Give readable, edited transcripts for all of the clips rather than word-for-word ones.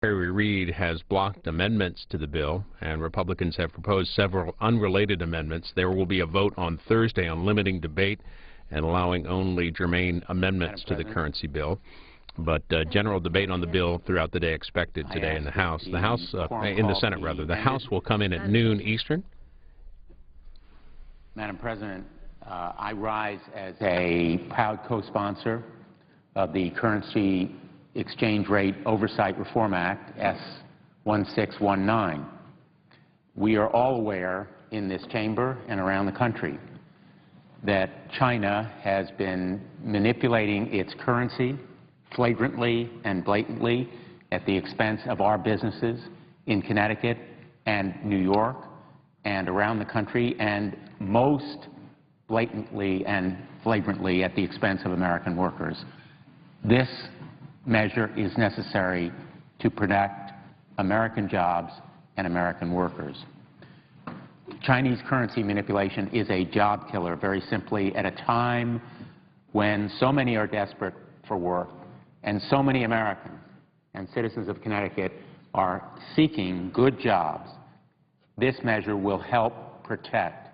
Reid has blocked amendments to the bill, and Republicans have proposed several unrelated amendments. There will be a vote on Thursday on limiting debate and allowing only germane amendments to the currency bill. But general debate on the bill throughout the day expected today in the House. In the Senate, rather. The House will come in at noon Eastern. Madam President, I rise as a proud co-sponsor of the Currency Exchange Rate Oversight Reform Act, S-1619. We are all aware in this chamber and around the country that China has been manipulating its currency flagrantly and blatantly at the expense of our businesses in Connecticut and New York and around the country, and most blatantly and flagrantly at the expense of American workers. This measure is necessary to protect American jobs and American workers. Chinese currency manipulation is a job killer, very simply, at a time when so many are desperate for work and so many Americans and citizens of Connecticut are seeking good jobs. This measure will help protect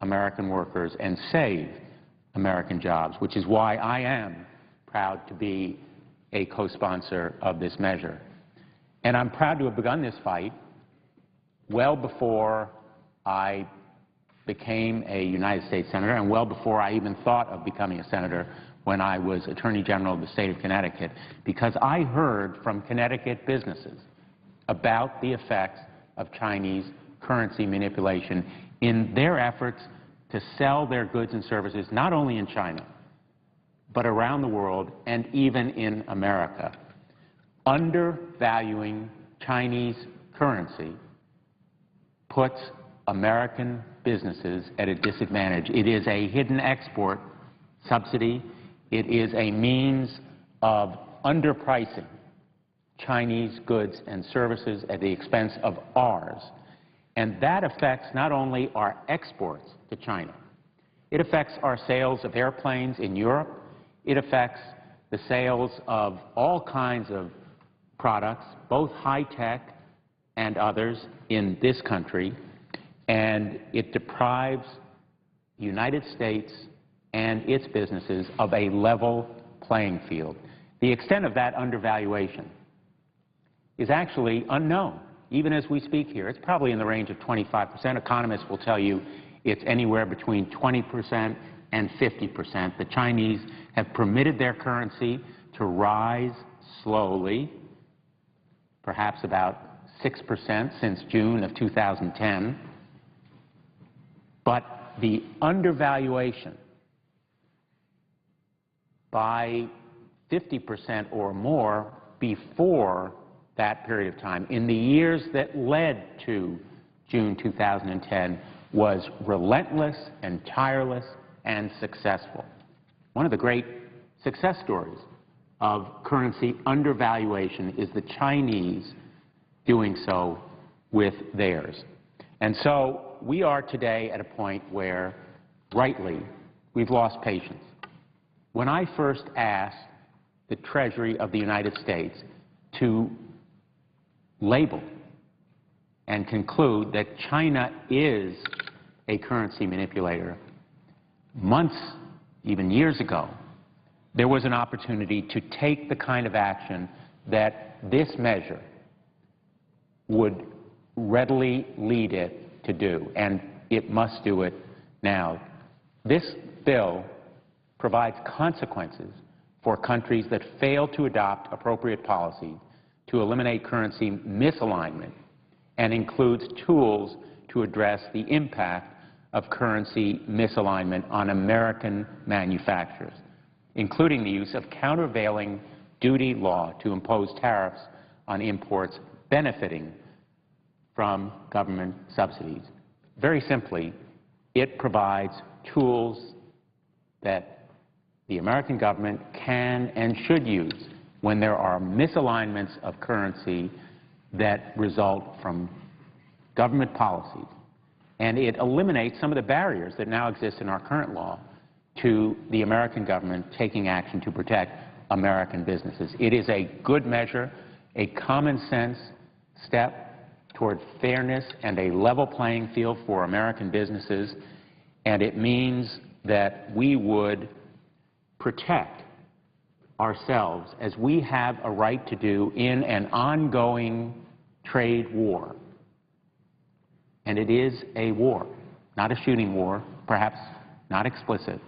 American workers and save American jobs, which is why I am proud to be a co-sponsor of this measure. And I'm proud to have begun this fight well before I became a United States Senator and well before I even thought of becoming a senator when I was Attorney General of the state of Connecticut, because I heard from Connecticut businesses about the effects of Chinese currency manipulation in their efforts to sell their goods and services not only in China, but around the world and even in America. Undervaluing Chinese currency puts American businesses at a disadvantage. It is a hidden export subsidy. It is a means of underpricing Chinese goods and services at the expense of ours. And that affects not only our exports to China, it affects our sales of airplanes in Europe, it affects the sales of all kinds of products, both high-tech and others in this country, and it deprives the United States and its businesses of a level playing field. The extent of that undervaluation is actually unknown, even as we speak here. It's probably in the range of 25%. Economists will tell you it's anywhere between 20% and 50%. The Chinese have permitted their currency to rise slowly, perhaps about 6% since June of 2010. But the undervaluation by 50% or more before that period of time, in the years that led to June 2010, was relentless and tireless and successful. One of the great success stories of currency undervaluation is the Chinese doing so with theirs. And so we are today at a point where, rightly, we've lost patience. When I first asked the Treasury of the United States to label and conclude that China is a currency manipulator, months, even years ago, there was an opportunity to take the kind of action that this measure would readily lead it to do, and it must do it now. This bill provides consequences for countries that fail to adopt appropriate policies to eliminate currency misalignment and includes tools to address the impact of currency misalignment on American manufacturers, including the use of countervailing duty law to impose tariffs on imports benefiting from government subsidies. Very simply, it provides tools that the American government can and should use when there are misalignments of currency that result from government policies. And it eliminates some of the barriers that now exist in our current law to the American government taking action to protect American businesses. It is a good measure. a common sense step toward fairness and a level playing field for American businesses, and it means that we would protect ourselves as we have a right to do in an ongoing trade war. And it is a war, not a shooting war, perhaps not explicit,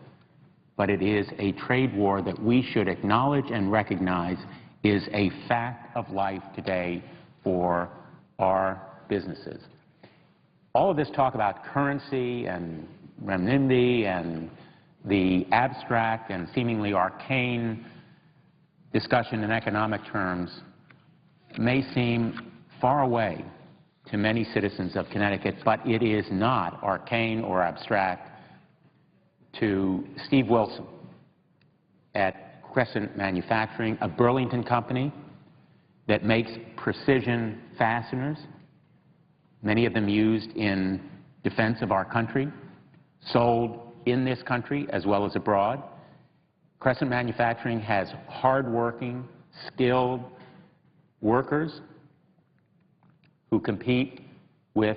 but it is a trade war that we should acknowledge and recognize is a fact of life today for our businesses. All of this talk about currency and renminbi and the abstract and seemingly arcane discussion in economic terms may seem far away to many citizens of Connecticut, but it is not arcane or abstract to Steve Wilson at Crescent Manufacturing, a Burlington company that makes precision fasteners, many of them used in defense of our country, sold in this country as well as abroad. Crescent Manufacturing has hardworking, skilled workers who compete with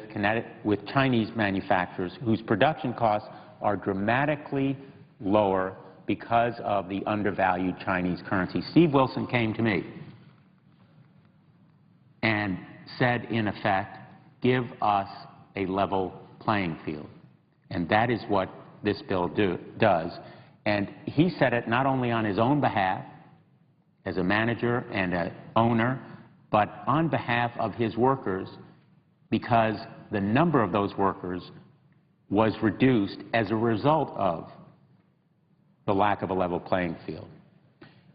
Chinese manufacturers whose production costs are dramatically lower because of the undervalued Chinese currency. Steve Wilson came to me and said, in effect, give us a level playing field. And that is what this bill does. And he said it not only on his own behalf as a manager and an owner, but on behalf of his workers, because the number of those workers was reduced as a result of the lack of a level playing field.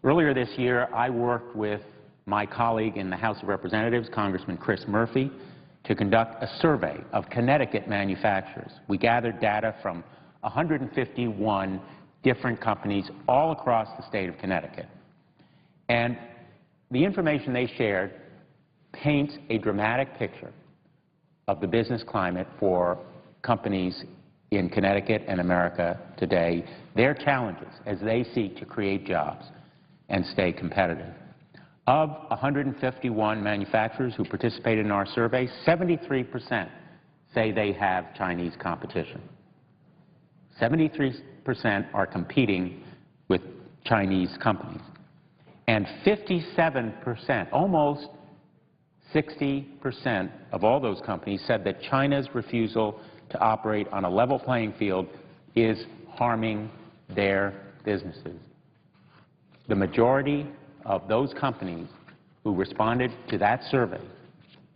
Earlier this year, I worked with my colleague in the House of Representatives, Congressman Chris Murphy, to conduct a survey of Connecticut manufacturers. We gathered data from 151 different companies all across the state of Connecticut. And the information they shared paints a dramatic picture of the business climate for companies in Connecticut and America today, their challenges as they seek to create jobs and stay competitive. Of 151 manufacturers who participated in our survey, 73% say they have Chinese competition. 73% are competing with Chinese companies. And 57%, almost 60% of all those companies said that China's refusal to operate on a level playing field is harming their businesses. The majority of those companies who responded to that survey,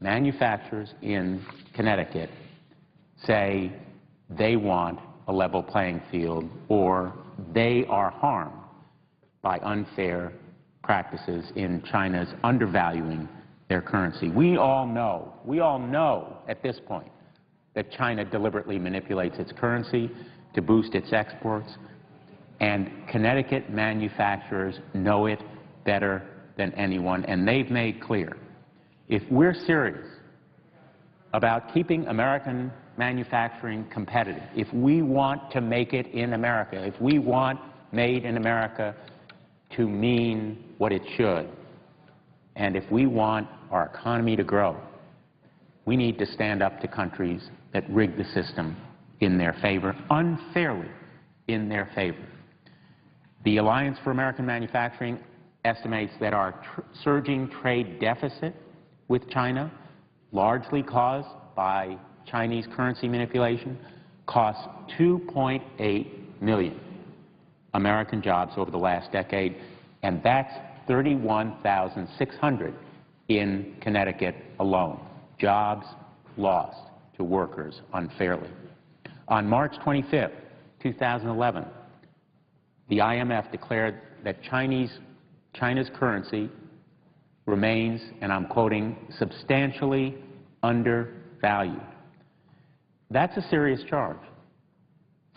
manufacturers in Connecticut, say they want a level playing field or they are harmed by unfair practices in China's undervaluing their currency. We all know at this point that China deliberately manipulates its currency to boost its exports, and Connecticut manufacturers know it better than anyone, and they've made clear, if we're serious about keeping American manufacturing competitive, if we want to make it in America, if we want made in America to mean what it should, and if we want our economy to grow, we need to stand up to countries that rig the system in their favor, unfairly in their favor. The Alliance for American Manufacturing estimates that our surging trade deficit with China, largely caused by Chinese currency manipulation, costs 2.8 million American jobs over the last decade, and that's 31,600 in Connecticut alone. Jobs lost to workers unfairly. On March 25th, 2011, the IMF declared that China's currency remains, and I'm quoting, substantially undervalued. That's a serious charge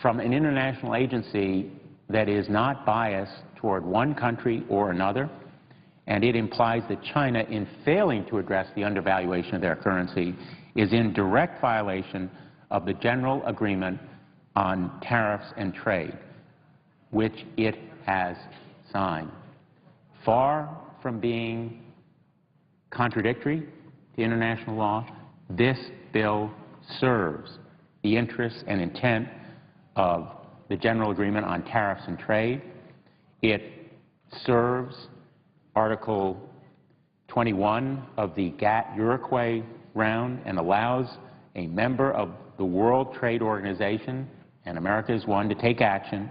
from an international agency that is not biased toward one country or another, and it implies that China, in failing to address the undervaluation of their currency, is in direct violation of the General Agreement on Tariffs and Trade, which it has signed. Far from being contradictory to international law. This bill serves the interests and intent of the General Agreement on Tariffs and Trade. It serves Article 21 of the GATT-Uruguay round and allows a member of the World Trade Organization, and America is one, to take action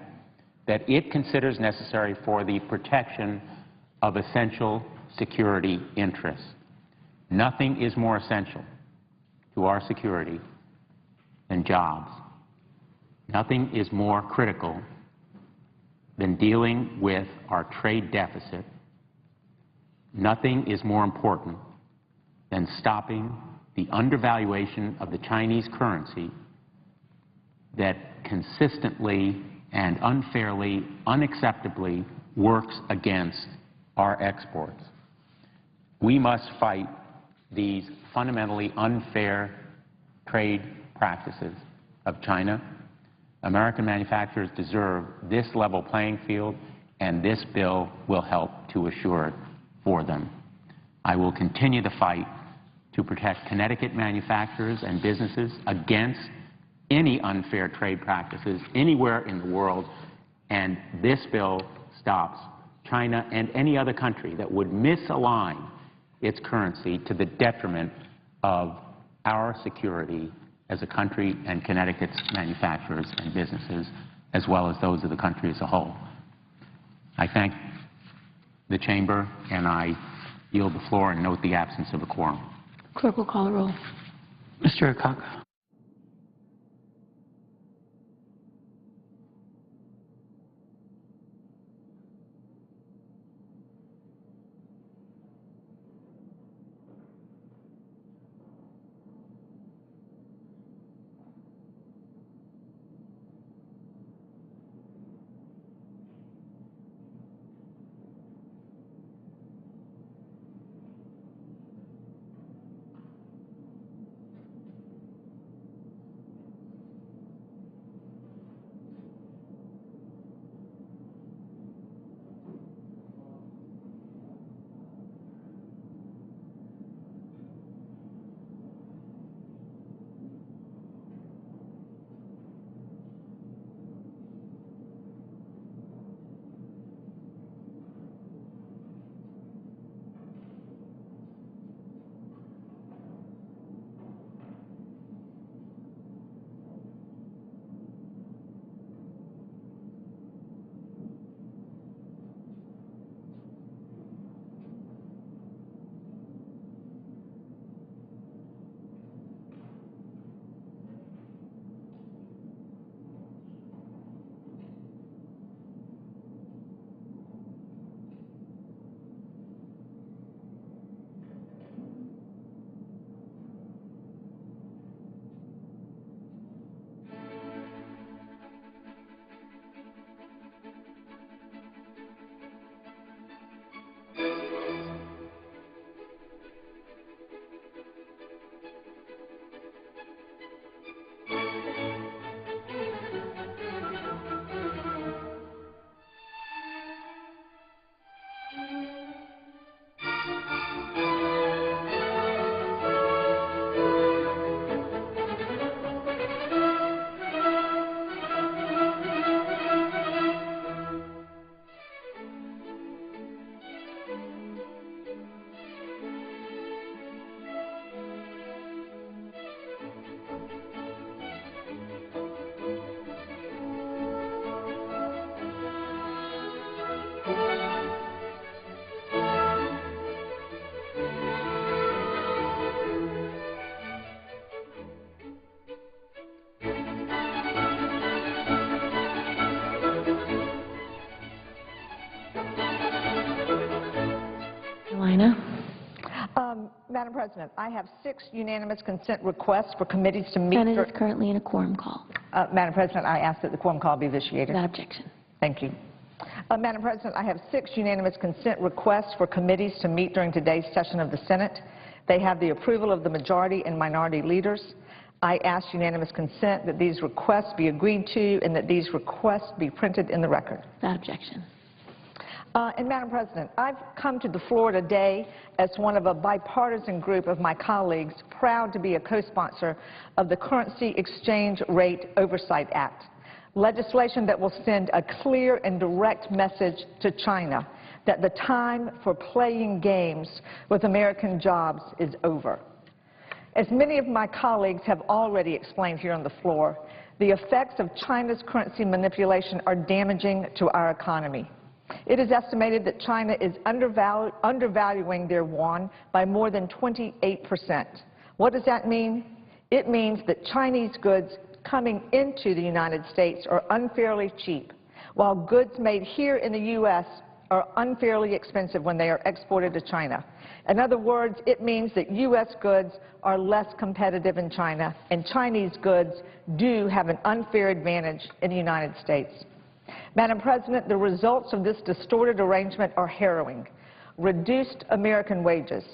that it considers necessary for the protection of essential security interests. Nothing is more essential to our security than jobs. Nothing is more critical than dealing with our trade deficit. Nothing is more important than stopping the undervaluation of the Chinese currency that consistently and unfairly, unacceptably works against our exports. We must fight these fundamentally unfair trade practices of China. American manufacturers deserve this level playing field, and this bill will help to assure it for them. I will continue the fight to protect Connecticut manufacturers and businesses against any unfair trade practices anywhere in the world, and this bill stops China and any other country that would misalign its currency to the detriment of our security as a country and Connecticut's manufacturers and businesses, as well as those of the country as a whole. I thank the Chamber, and I yield the floor and note the absence of a quorum. Clerk will call the roll. Mr. Akaka. Madam President, I have 6 unanimous consent requests for committees to meet. Senate is currently in a quorum call. Madam President, I ask that the quorum call be vitiated. Without objection. Thank you. Madam President, I have 6 unanimous consent requests for committees to meet during today's session of the Senate. They have the approval of the majority and minority leaders. I ask unanimous consent that these requests be agreed to and that these requests be printed in the record. Without objection. And Madam President, I've come to the floor today as one of a bipartisan group of my colleagues proud to be a co-sponsor of the Currency Exchange Rate Oversight Act, legislation that will send a clear and direct message to China that the time for playing games with American jobs is over. As many of my colleagues have already explained here on the floor, the effects of China's currency manipulation are damaging to our economy. It is estimated that China is undervaluing their yuan by more than 28%. What does that mean? It means that Chinese goods coming into the United States are unfairly cheap, while goods made here in the U.S. are unfairly expensive when they are exported to China. In other words, it means that U.S. goods are less competitive in China, and Chinese goods do have an unfair advantage in the United States. Madam President, the results of this distorted arrangement are harrowing. Reduced American wages,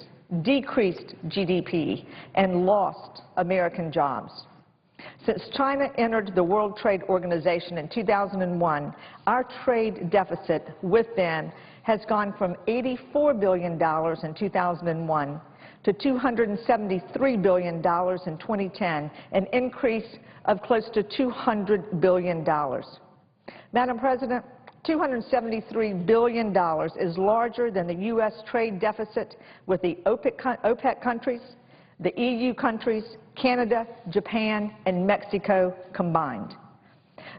decreased GDP, and lost American jobs. Since China entered the World Trade Organization in 2001, our trade deficit with them has gone from $84 billion in 2001 to $273 billion in 2010, an increase of close to $200 billion. Madam President, $273 billion is larger than the U.S. trade deficit with the OPEC countries, the EU countries, Canada, Japan, and Mexico combined.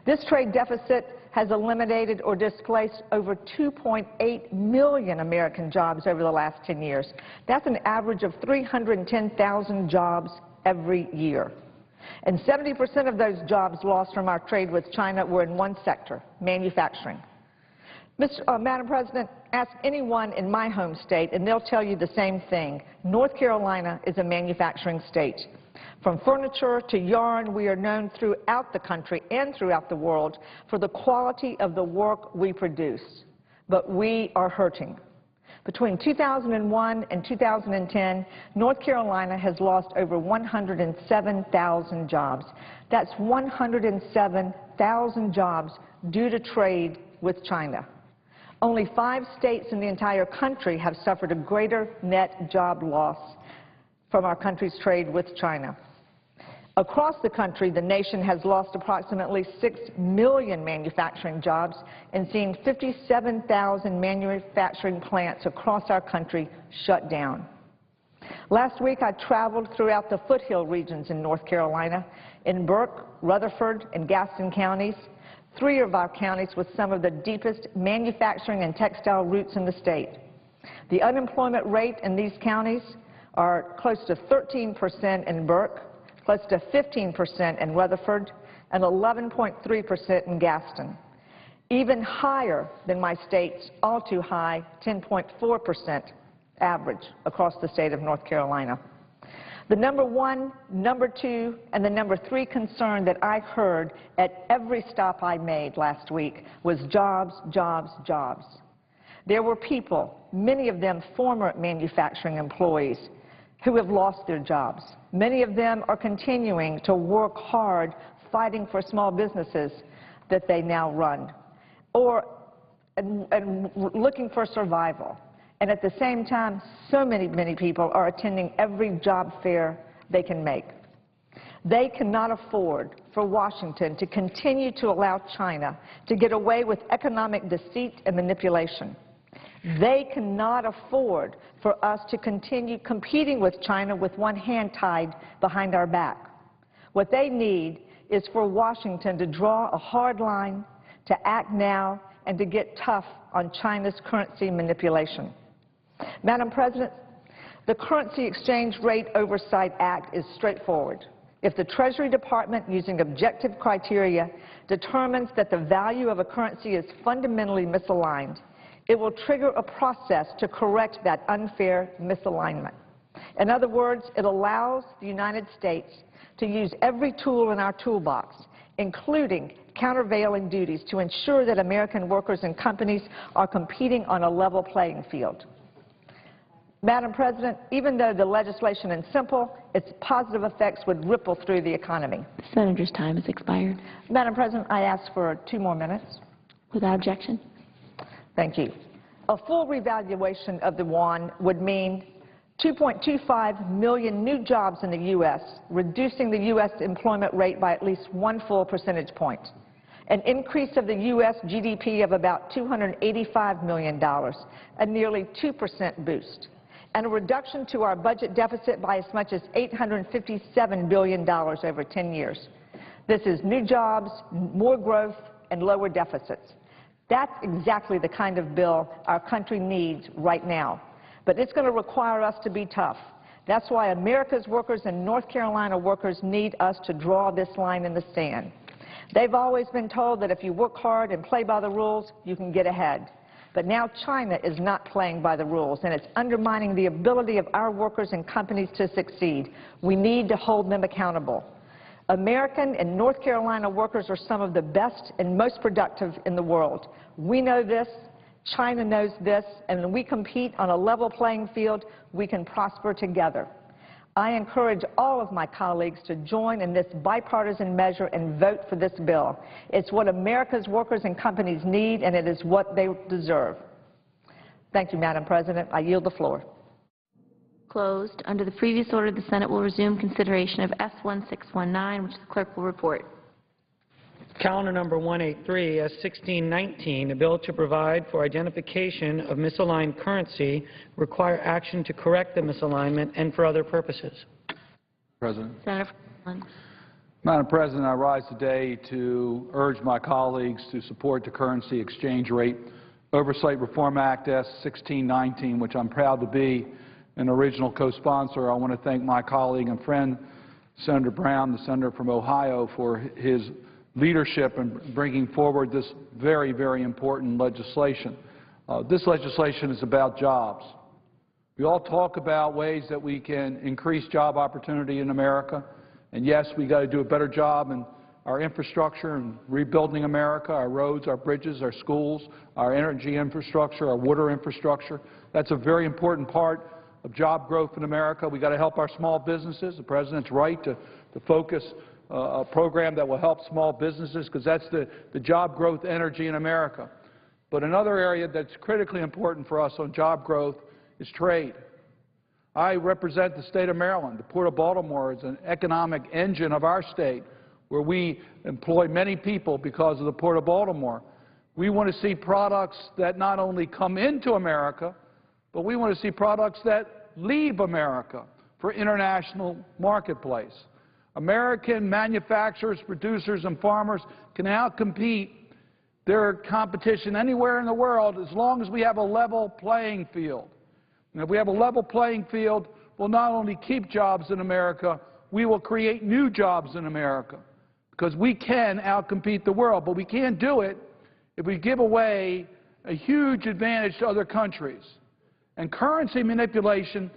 This trade deficit has eliminated or displaced over 2.8 million American jobs over the last 10 years. That's an average of 310,000 jobs every year. And 70% of those jobs lost from our trade with China were in one sector, manufacturing. Madam President, ask anyone in my home state and they'll tell you the same thing. North Carolina is a manufacturing state. From furniture to yarn, we are known throughout the country and throughout the world for the quality of the work we produce. But we are hurting. Between 2001 and 2010, North Carolina has lost over 107,000 jobs. That's 107,000 jobs due to trade with China. Only 5 states in the entire country have suffered a greater net job loss from our country's trade with China. Across the country, the nation has lost approximately 6 million manufacturing jobs and seen 57,000 manufacturing plants across our country shut down. Last week, I traveled throughout the foothill regions in North Carolina, in Burke, Rutherford, and Gaston counties, 3 of our counties with some of the deepest manufacturing and textile roots in the state. The unemployment rate in these counties are close to 13% in Burke, close to 15% in Rutherford, and 11.3% in Gaston. Even higher than my state's all-too-high 10.4% average across the state of North Carolina. The number 1, number 2, and the number 3 concern that I heard at every stop I made last week was jobs, jobs, jobs. There were people, many of them former manufacturing employees, who have lost their jobs. Many of them are continuing to work hard fighting for small businesses that they now run and looking for survival. And at the same time, so many people are attending every job fair they can make. They cannot afford for Washington to continue to allow China to get away with economic deceit and manipulation. They cannot afford for us to continue competing with China with one hand tied behind our back. What they need is for Washington to draw a hard line, to act now, and to get tough on China's currency manipulation. Madam President, the Currency Exchange Rate Oversight Act is straightforward. If the Treasury Department, using objective criteria, determines that the value of a currency is fundamentally misaligned, it will trigger a process to correct that unfair misalignment. In other words, it allows the United States to use every tool in our toolbox, including countervailing duties, to ensure that American workers and companies are competing on a level playing field. Madam President, even though the legislation is simple, its positive effects would ripple through the economy. The Senator's time has expired. Madam President, I ask for 2 more minutes. Without objection. Thank you. A full revaluation of the yuan would mean 2.25 million new jobs in the U.S., reducing the U.S. employment rate by at least 1 full percentage point. An increase of the U.S. GDP of about $285 million, a nearly 2% boost, and a reduction to our budget deficit by as much as $857 billion over 10 years. This is new jobs, more growth, and lower deficits. That's exactly the kind of bill our country needs right now. But it's going to require us to be tough. That's why America's workers and North Carolina workers need us to draw this line in the sand. They've always been told that if you work hard and play by the rules, you can get ahead. But now China is not playing by the rules, and it's undermining the ability of our workers and companies to succeed. We need to hold them accountable. American and North Carolina workers are some of the best and most productive in the world. We know this, China knows this, and when we compete on a level playing field, we can prosper together. I encourage all of my colleagues to join in this bipartisan measure and vote for this bill. It's what America's workers and companies need, and it is what they deserve. Thank you, Madam President. I yield the floor. Closed. Under the previous order, the Senate will resume consideration of S-1619, which the clerk will report. Calendar number 183, S-1619, a bill to provide for identification of misaligned currency, require action to correct the misalignment, and for other purposes. President. Senator Franklin. Madam President, I rise today to urge my colleagues to support the Currency Exchange Rate Oversight Reform Act S-1619, which I'm proud to be an original co-sponsor. I want to thank my colleague and friend, Senator Brown, the senator from Ohio, for his leadership in bringing forward this very, very important legislation. This legislation is about jobs. We all talk about ways that we can increase job opportunity in America. And yes, we got to do a better job in our infrastructure and rebuilding America, our roads, our bridges, our schools, our energy infrastructure, our water infrastructure. That's a very important part of job growth in America. We got to help our small businesses. The President's right to focus a program that will help small businesses, because that's the job growth energy in America. But another area that's critically important for us on job growth is trade. I represent the state of Maryland. The Port of Baltimore is an economic engine of our state, where we employ many people because of the Port of Baltimore. We want to see products that not only come into America, but we want to see products that leave America for international marketplace. American manufacturers, producers, and farmers can outcompete their competition anywhere in the world as long as we have a level playing field. And if we have a level playing field, we'll not only keep jobs in America, we will create new jobs in America, because we can outcompete the world. But we can't do it if we give away a huge advantage to other countries. And currency manipulation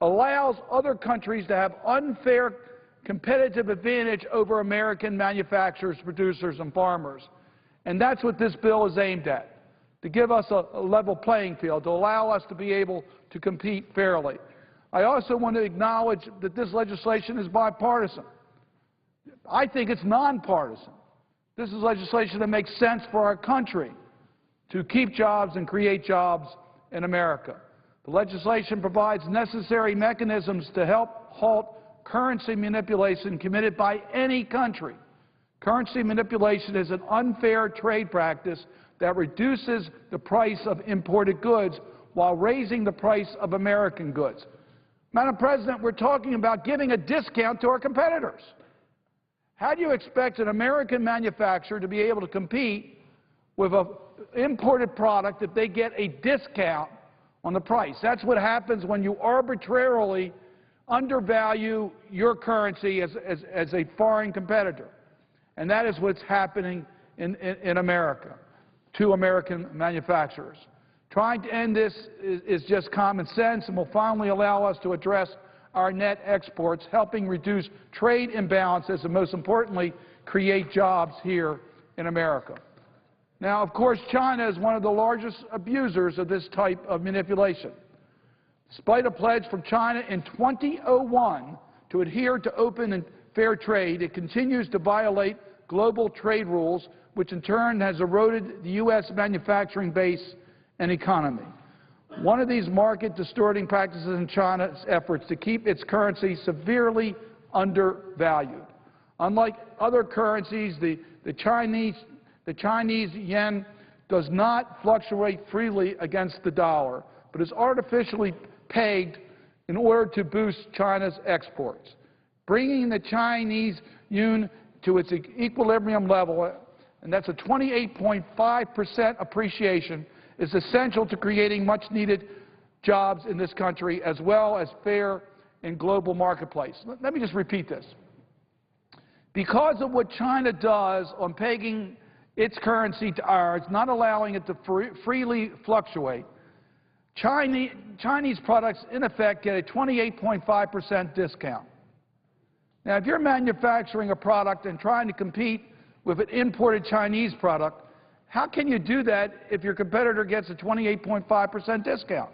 allows other countries to have unfair competitive advantage over American manufacturers, producers, and farmers. And that's what this bill is aimed at, to give us a level playing field, to allow us to be able to compete fairly. I also want to acknowledge that this legislation is bipartisan. I think it's nonpartisan. This is legislation that makes sense for our country to keep jobs and create jobs in America. The legislation provides necessary mechanisms to help halt currency manipulation committed by any country. Currency manipulation is an unfair trade practice that reduces the price of imported goods while raising the price of American goods. Madam President, we're talking about giving a discount to our competitors. How do you expect an American manufacturer to be able to compete with an imported product if they get a discount on the price? That's what happens when you arbitrarily undervalue your currency as a foreign competitor. And that is what's happening in America to American manufacturers. Trying to end this is just common sense and will finally allow us to address our net exports, helping reduce trade imbalances and, most importantly, create jobs here in America. Now, of course, China is one of the largest abusers of this type of manipulation. Despite a pledge from China in 2001 to adhere to open and fair trade, it continues to violate global trade rules, which in turn has eroded the U.S. manufacturing base and economy. One of these market-distorting practices in China's efforts to keep its currency severely undervalued. Unlike other currencies, the Chinese yen does not fluctuate freely against the dollar, but is artificially pegged in order to boost China's exports. Bringing the Chinese yuan to its equilibrium level, and that's a 28.5% appreciation, is essential to creating much-needed jobs in this country as well as fair and global marketplace. Let me just repeat this. Because of what China does on pegging its currency to ours, not allowing it to freely fluctuate, Chinese products, in effect, get a 28.5% discount. Now, if you're manufacturing a product and trying to compete with an imported Chinese product, how can you do that if your competitor gets a 28.5% discount?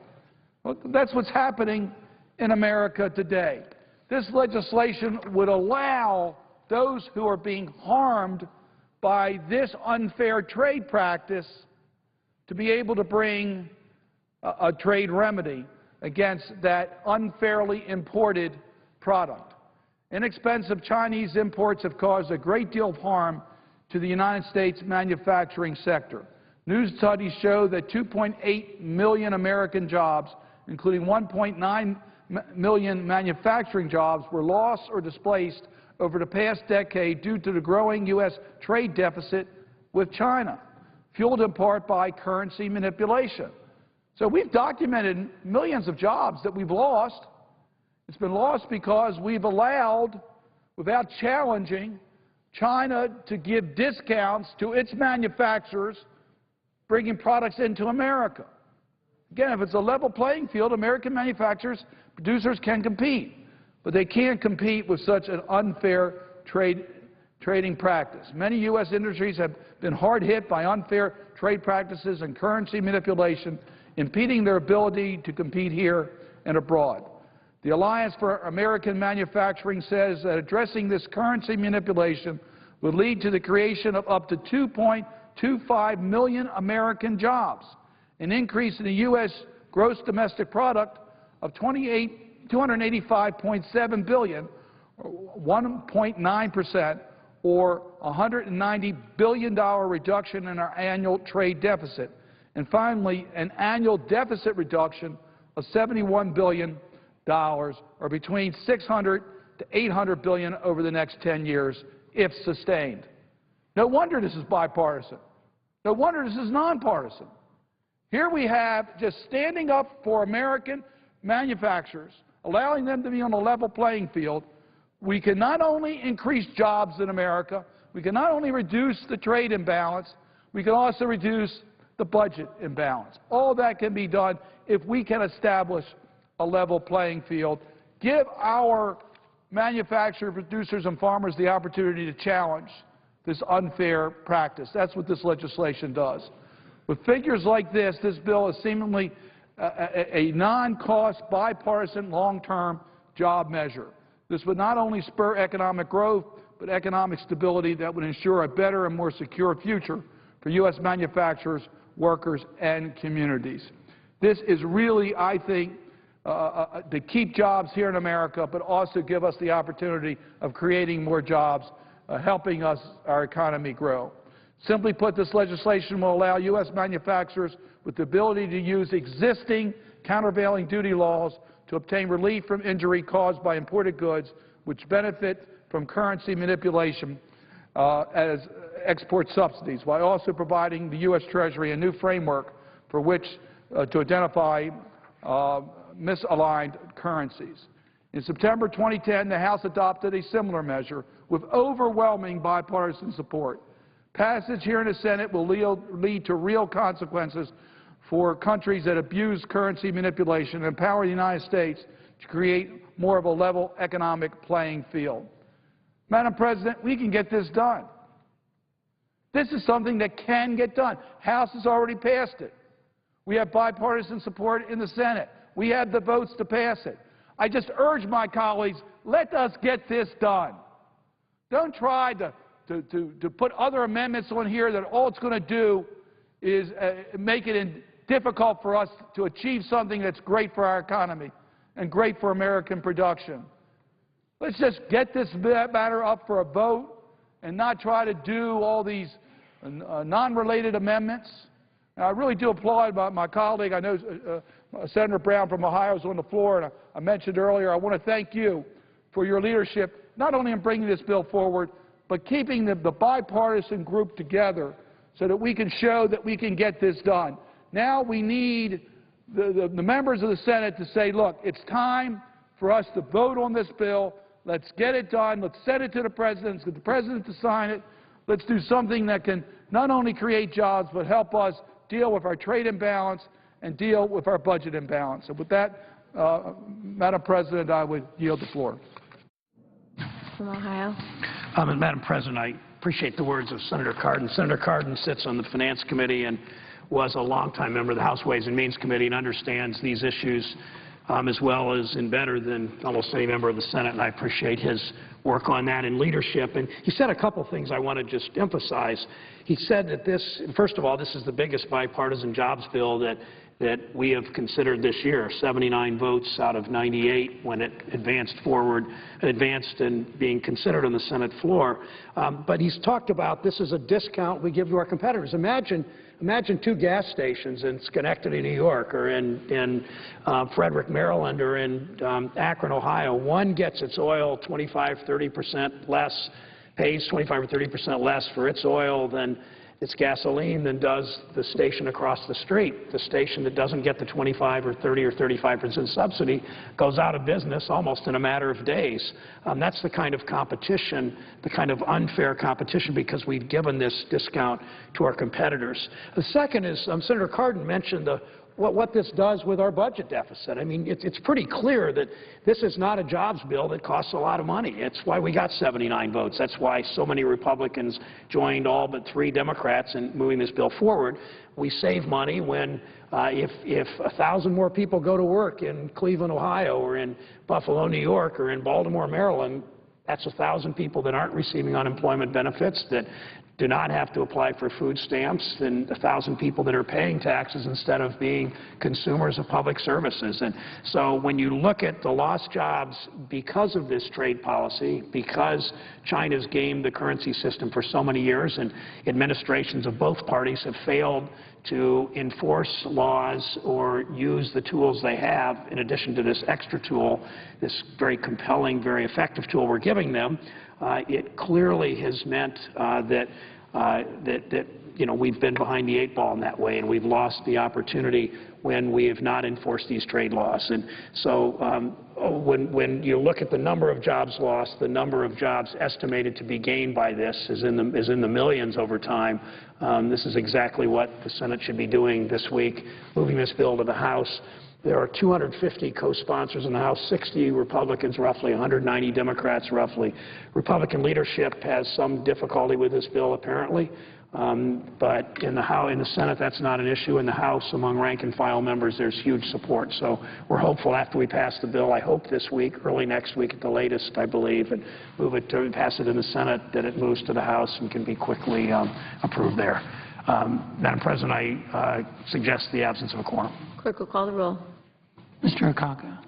Well, that's what's happening in America today. This legislation would allow those who are being harmed by this unfair trade practice to be able to bring a trade remedy against that unfairly imported product. Inexpensive Chinese imports have caused a great deal of harm to the United States manufacturing sector. New studies show that 2.8 million American jobs, including 1.9 million manufacturing jobs, were lost or displaced over the past decade due to the growing U.S. trade deficit with China, fueled in part by currency manipulation. So we've documented millions of jobs that we've lost. It's been lost because we've allowed, without challenging, China to give discounts to its manufacturers, bringing products into America. Again, if it's a level playing field, American manufacturers, producers can compete, but they can't compete with such an unfair trading practice. Many U.S. industries have been hard hit by unfair trade practices and currency manipulation, impeding their ability to compete here and abroad. The Alliance for American Manufacturing says that addressing this currency manipulation would lead to the creation of up to 2.25 million American jobs, an increase in the U.S. gross domestic product of $285.7 billion, 1.9%, or $190 billion reduction in our annual trade deficit, and finally, an annual deficit reduction of $71 billion, or between $600 to $800 billion over the next 10 years, if sustained. No wonder this is bipartisan. No wonder this is nonpartisan. Here we have just standing up for American manufacturers, allowing them to be on a level playing field. We can not only increase jobs in America, we can not only reduce the trade imbalance, we can also reduce the budget imbalance. All that can be done if we can establish a level playing field, give our manufacturers, producers, and farmers the opportunity to challenge this unfair practice. That's what this legislation does. With figures like this, this bill is seemingly a non-cost, bipartisan, long-term job measure. This would not only spur economic growth, but economic stability that would ensure a better and more secure future for U.S. manufacturers, workers, and communities. This is really, I think, to keep jobs here in America, but also give us the opportunity of creating more jobs, helping our economy grow. Simply put, this legislation will allow U.S. manufacturers with the ability to use existing countervailing duty laws to obtain relief from injury caused by imported goods, which benefit from currency manipulation as export subsidies, while also providing the U.S. Treasury a new framework for which to identify misaligned currencies. In September 2010, the House adopted a similar measure with overwhelming bipartisan support. Passage here in the Senate will lead to real consequences for countries that abuse currency manipulation and empower the United States to create more of a level economic playing field. Madam President, we can get this done. This is something that can get done. House has already passed it. We have bipartisan support in the Senate. We have the votes to pass it. I just urge my colleagues, let us get this done. Don't try to put other amendments on here that all it's going to do is make it difficult for us to achieve something that's great for our economy and great for American production. Let's just get this matter up for a vote and not try to do all these non-related amendments. And I really do applaud my colleague. I know Senator Brown from Ohio is on the floor, and I mentioned earlier, I want to thank you for your leadership, not only in bringing this bill forward, but keeping the bipartisan group together so that we can show that we can get this done. Now we need the members of the Senate to say, look, it's time for us to vote on this bill. Let's get it done. Let's send it to the President. Let's get the President to sign it. Let's do something that can not only create jobs, but help us deal with our trade imbalance and deal with our budget imbalance. And with that, Madam President, I would yield the floor. From Ohio. Madam President, I appreciate the words of Senator Cardin. Senator Cardin sits on the Finance Committee and was a longtime member of the House Ways and Means Committee and understands these issues as well as and better than almost any member of the Senate, and I appreciate his work on that and leadership. And he said a couple things I want to just emphasize. He said that this, first of all, this is the biggest bipartisan jobs bill that we have considered this year, 79 votes out of 98 when it advanced and being considered on the Senate floor. But he's talked about this is a discount we give to our competitors. Imagine two gas stations in Schenectady, New York, or in Frederick, Maryland, or in Akron, Ohio. One gets its oil 25–30% less, pays 25 or 30% less for its oil than its gasoline than does the station across the street. The station that doesn't get the 25 or 30 or 35% subsidy goes out of business almost in a matter of days. That's the kind of competition, the kind of unfair competition, because we've given this discount to our competitors. The second is Senator Cardin mentioned what this does with our budget deficit. I mean, it's pretty clear that this is not a jobs bill that costs a lot of money. It's why we got 79 votes. That's why so many Republicans joined all but 3 Democrats in moving this bill forward. We save money when if 1,000 more people go to work in Cleveland, Ohio, or in Buffalo, New York, or in Baltimore, Maryland, that's 1,000 people that aren't receiving unemployment benefits, that do not have to apply for food stamps, and 1,000 people that are paying taxes instead of being consumers of public services. And so when you look at the lost jobs because of this trade policy, because China's gamed the currency system for so many years, and administrations of both parties have failed to enforce laws or use the tools they have, in addition to this extra tool, this very compelling, very effective tool we're giving them, it clearly has meant that we've been behind the 8 ball in that way, and we've lost the opportunity when we have not enforced these trade laws. And so when you look at the number of jobs lost, the number of jobs estimated to be gained by this is in the millions over time. This is exactly what the Senate should be doing this week, moving this bill to the House. There are 250 co-sponsors in the House, 60 Republicans roughly, 190 Democrats roughly. Republican leadership has some difficulty with this bill apparently, but in the Senate that's not an issue. In the House, among rank-and-file members, there's huge support. So we're hopeful after we pass the bill, I hope this week, early next week at the latest, I believe, and pass it in the Senate, that it moves to the House and can be quickly approved there. Madam President, I suggest the absence of a quorum. Clerk will call the roll. Mr. Akaka.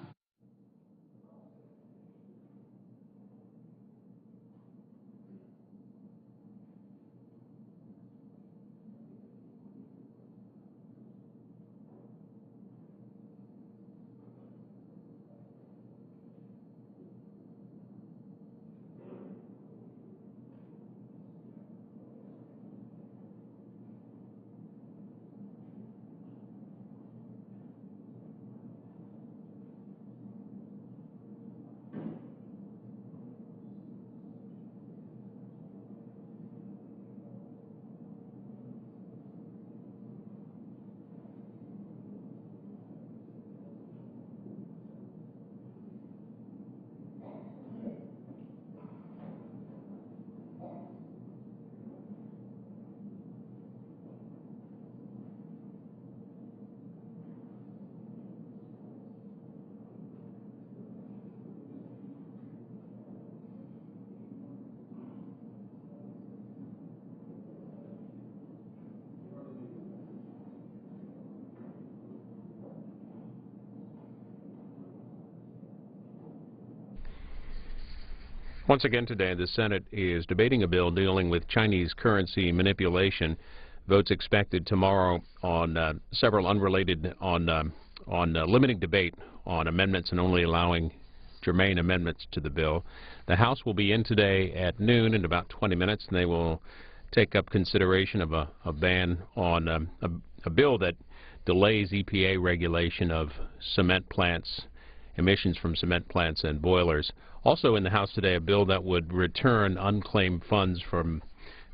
Once again today, the Senate is debating a bill dealing with Chinese currency manipulation. Votes expected tomorrow on several unrelated limiting debate on amendments and only allowing germane amendments to the bill. The House will be in today at noon in about 20 minutes, and they will take up consideration of a ban on a bill that delays EPA regulation of cement plants, emissions from cement plants and boilers. Also in the House today, a bill that would return unclaimed funds from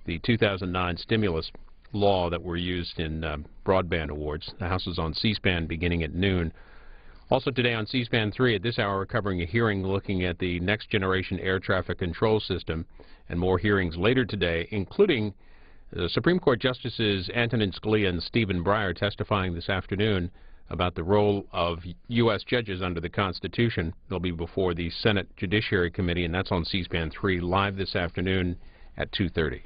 the 2009 stimulus law that were used in broadband awards. The House is on C-SPAN beginning at noon. Also today on C-SPAN 3 at this hour, we're covering a hearing looking at the next generation air traffic control system, and more hearings later today, including Supreme Court Justices Antonin Scalia and Stephen Breyer testifying this afternoon about the role of U.S. judges under the Constitution. They'll be before the Senate Judiciary Committee, and that's on C-SPAN 3 live this afternoon at 2:30.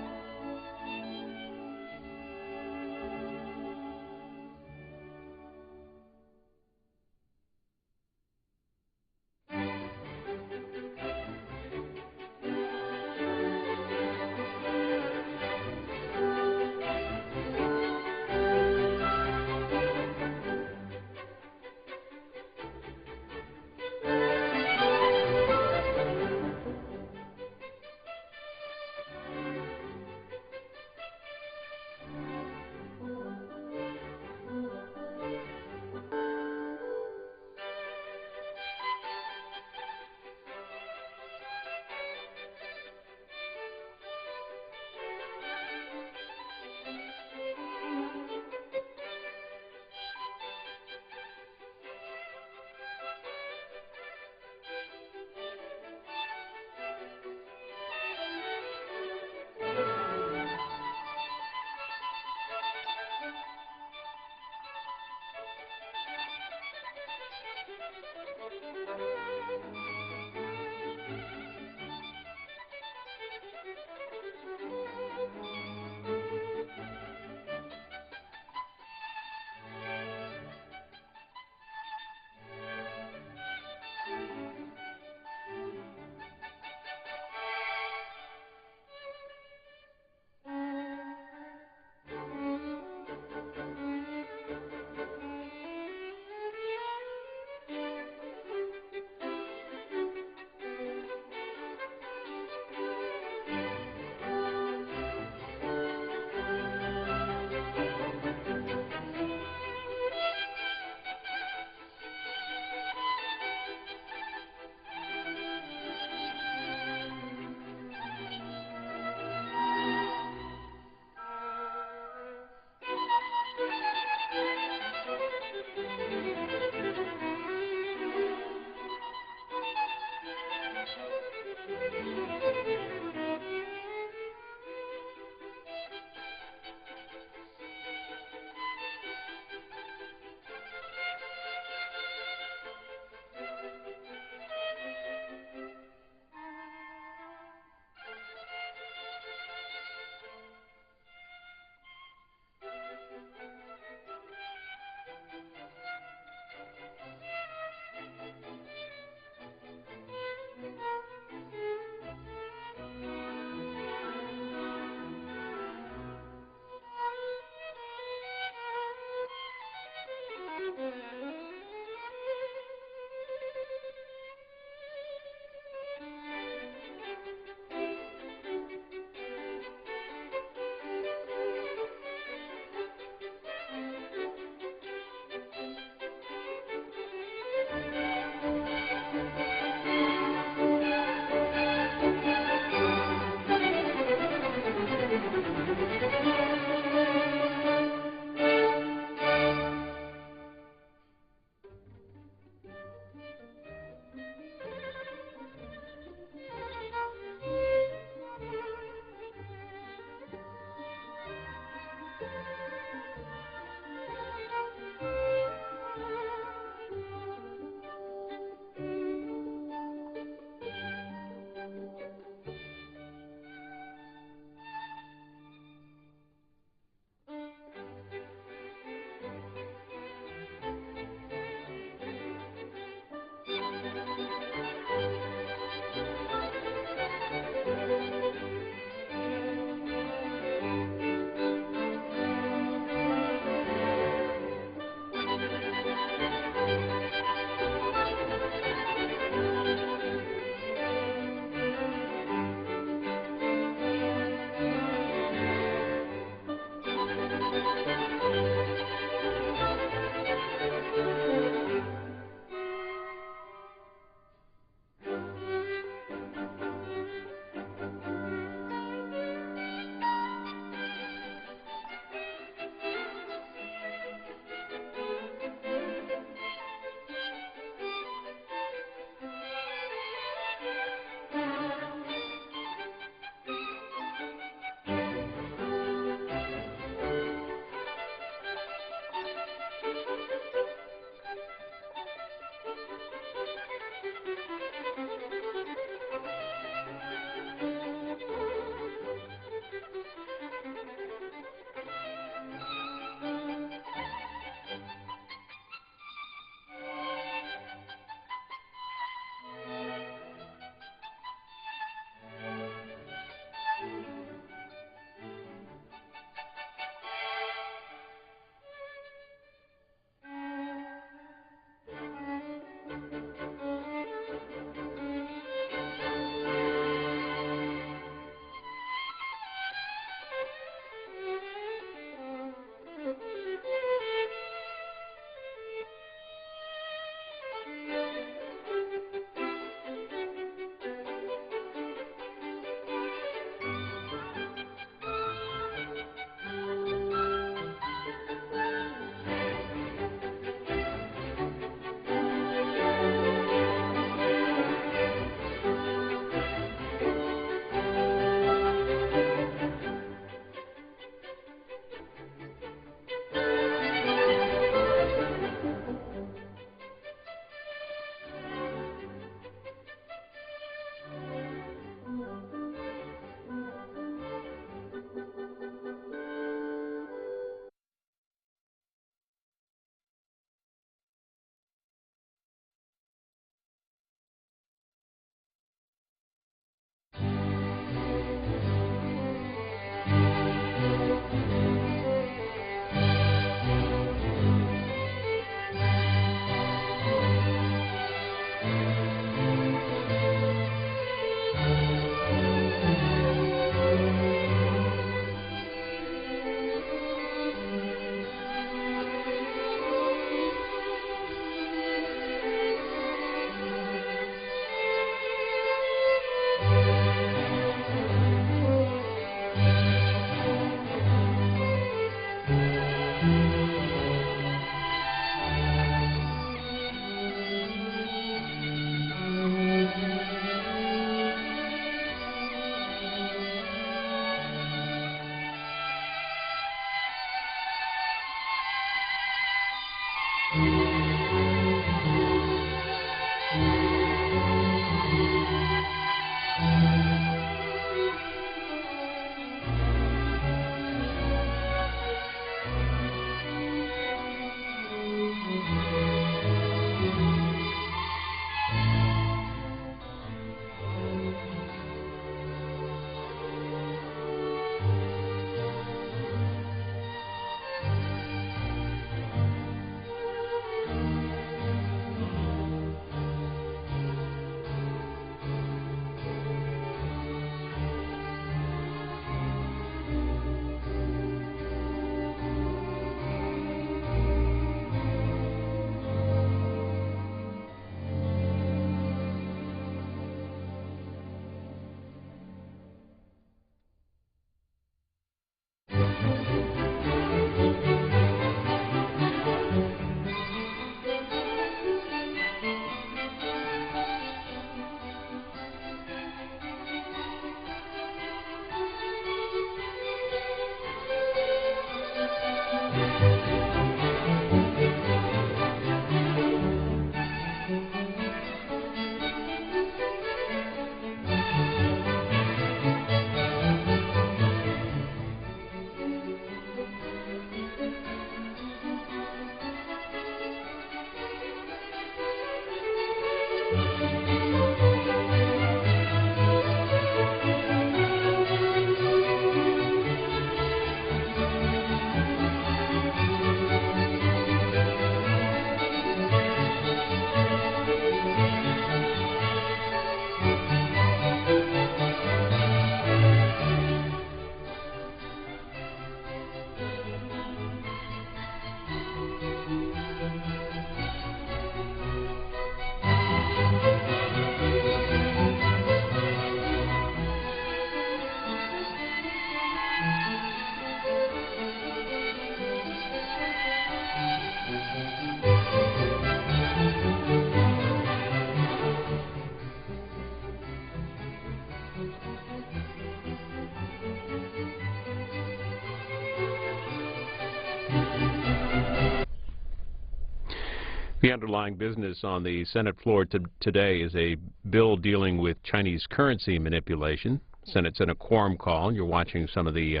The underlying business on the Senate floor today is a bill dealing with Chinese currency manipulation. Senate's in a quorum call. You're watching some of the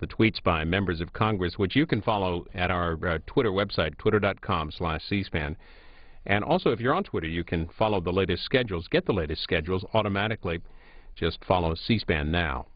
tweets by members of Congress, which you can follow at our Twitter website, twitter.com/cspan. And also, if you're on Twitter, you can follow the latest schedules, get the latest schedules automatically. Just follow C-SPAN now.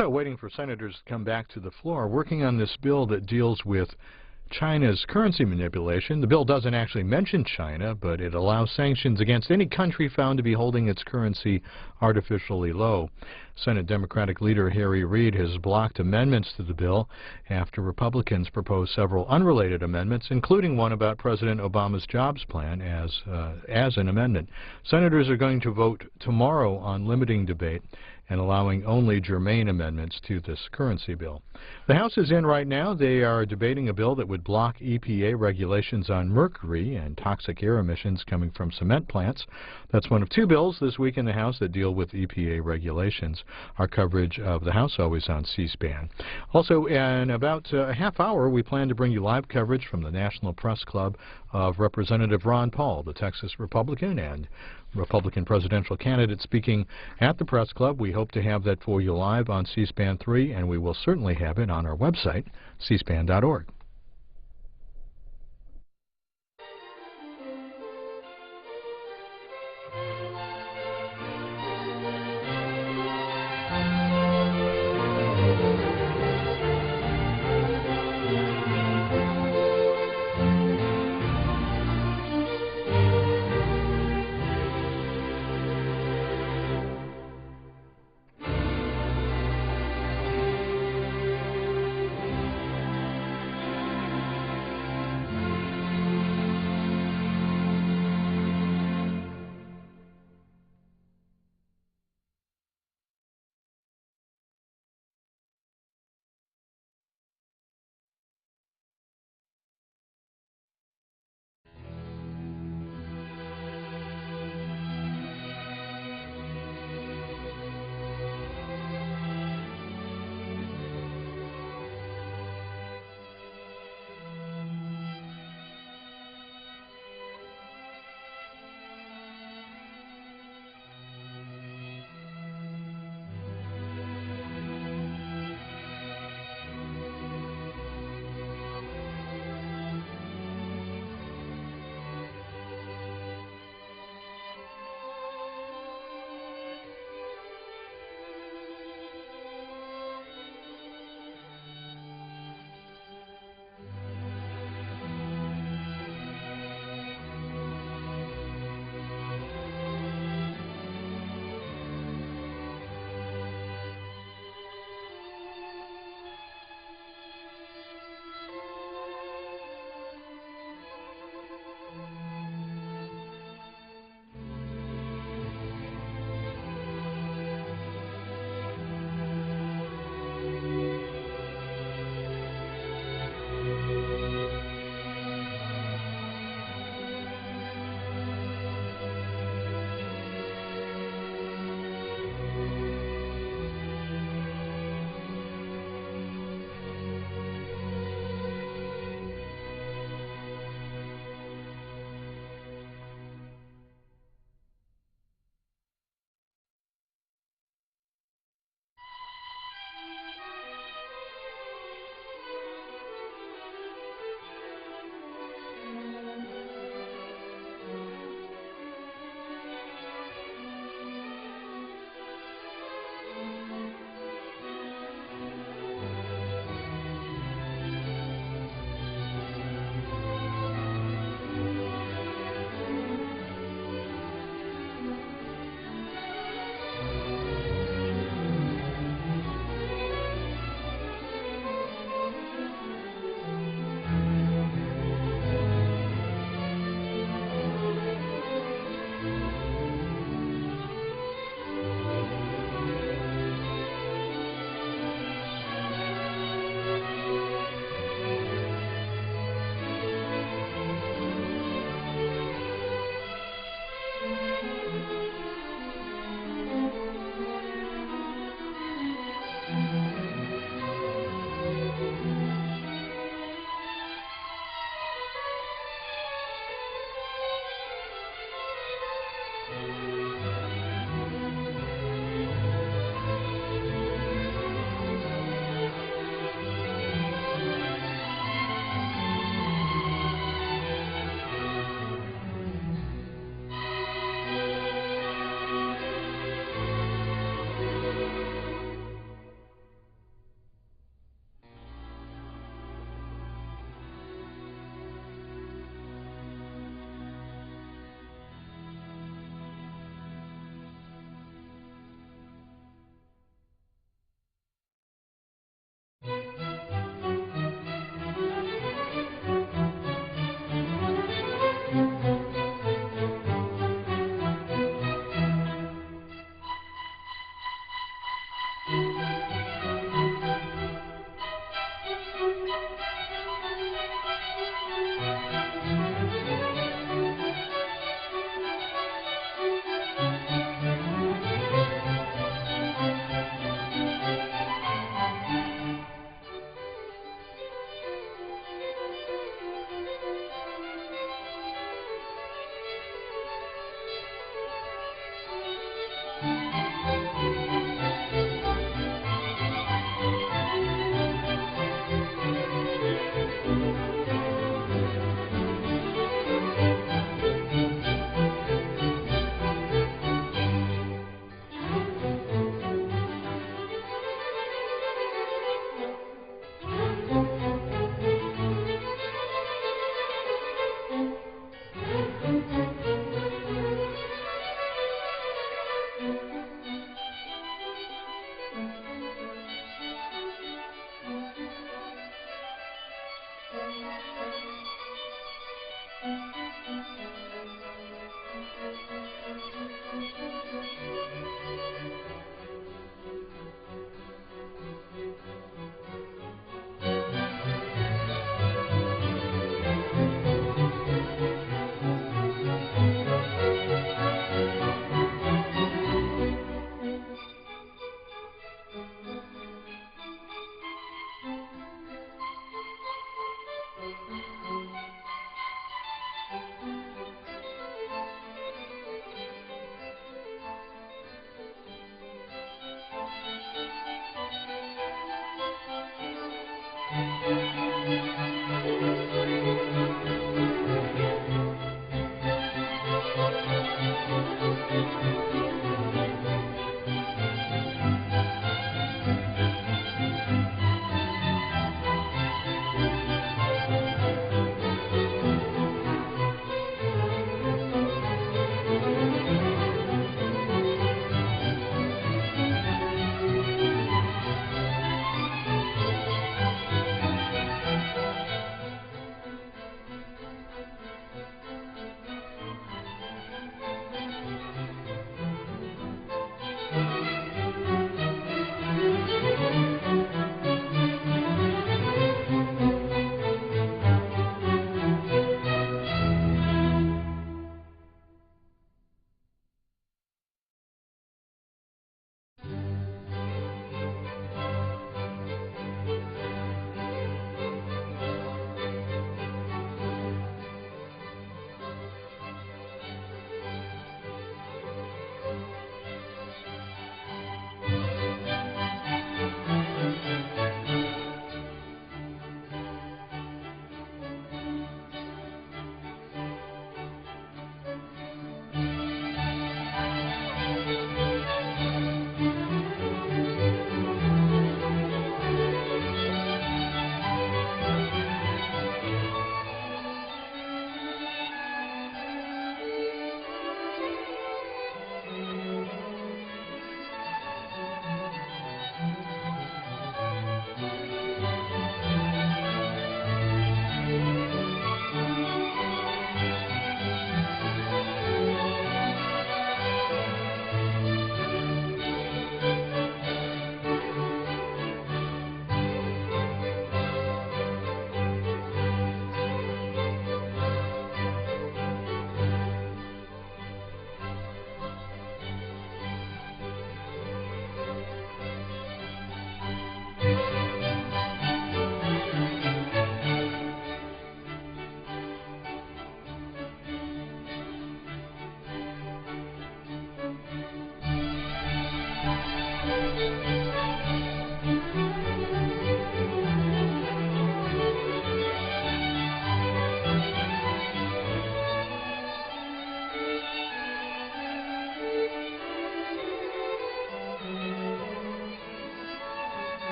Also waiting for senators to come back to the floor, working on this bill that deals with China's currency manipulation. The bill doesn't actually mention China, but it allows sanctions against any country found to be holding its currency artificially low. Senate Democratic leader Harry Reid has blocked amendments to the bill after Republicans proposed several unrelated amendments, including one about President Obama's jobs plan as an amendment. Senators are going to vote tomorrow on limiting debate and allowing only germane amendments to this currency bill. The House is in right now. They are debating a bill that would block EPA regulations on mercury and toxic air emissions coming from cement plants. That's one of two bills this week in the House that deal with EPA regulations. Our coverage of the House always on C-SPAN. Also, in about a half hour, we plan to bring you live coverage from the National Press Club of Representative Ron Paul, the Texas Republican and Republican presidential candidate, speaking at the Press Club. We hope to have that for you live on C-SPAN 3, and we will certainly have it on our website, cspan.org.